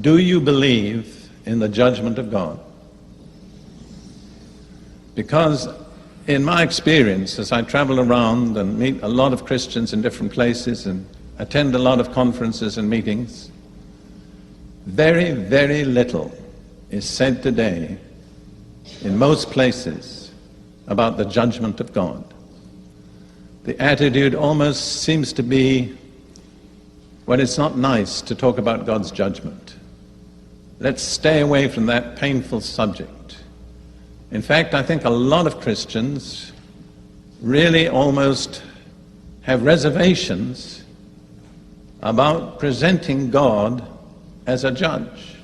Do you believe in the judgment of God? Because in my experience, as I travel around and meet a lot of Christians in different places and attend a lot of conferences and meetings, very, very little is said today in most places about the judgment of God. The attitude almost seems to be, well, it's not nice to talk about God's judgment. Let's stay away from that painful subject. In fact, I think a lot of Christians really almost have reservations about presenting God as a judge.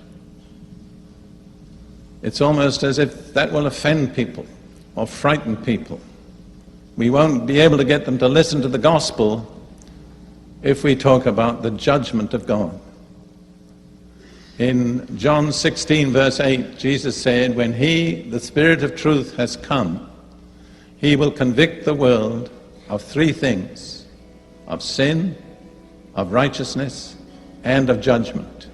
It's almost as if that will offend people or frighten people. We won't be able to get them to listen to the gospel if we talk about the judgment of God. In John 16, verse 8, Jesus said, "When He, the Spirit of truth, has come, He will convict the world of three things: of sin, of righteousness, and of judgment."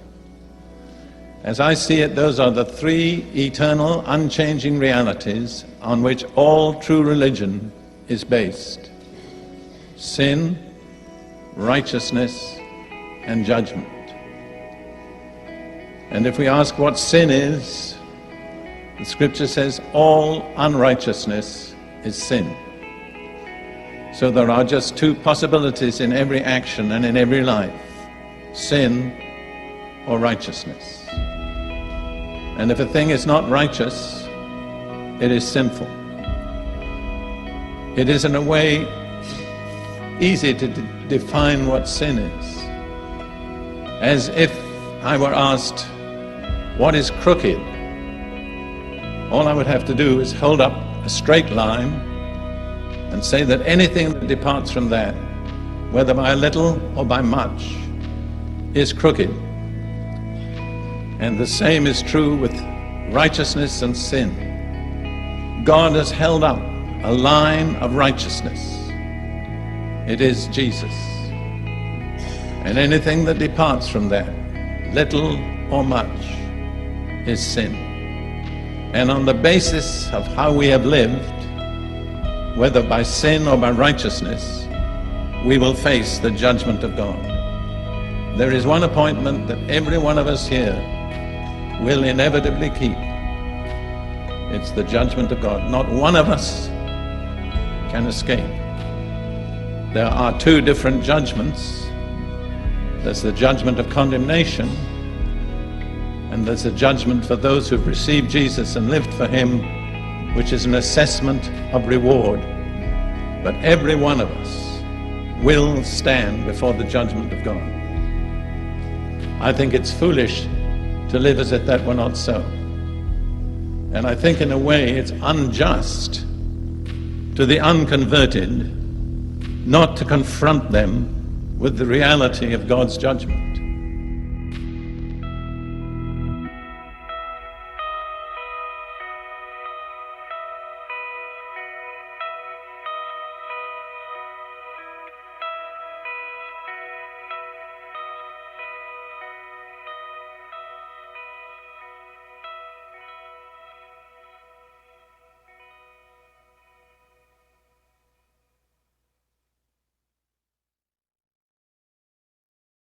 As I see it, those are the three eternal, unchanging realities on which all true religion is based: sin, righteousness, and judgment. And if we ask what sin is, the scripture says all unrighteousness is sin. So there are just two possibilities in every action and in every life: sin or righteousness. And if a thing is not righteous, it is sinful. It is in a way easy to define what sin is. As if I were asked, what is crooked? All I would have to do is hold up a straight line and say that anything that departs from that, whether by a little or by much, is crooked. And the same is true with righteousness and sin. God has held up a line of righteousness. It is Jesus. And anything that departs from that, little or much, is sin. And on the basis of how we have lived, whether by sin or by righteousness, we will face the judgment of God. There is one appointment that every one of us here will inevitably keep. It's the judgment of God. Not one of us can escape. There are two different judgments. There's the judgment of condemnation, and there's a judgment for those who've received Jesus and lived for Him, which is an assessment of reward. But every one of us will stand before the judgment of God. I think it's foolish to live as if that were not so. And I think in a way it's unjust to the unconverted not to confront them with the reality of God's judgment.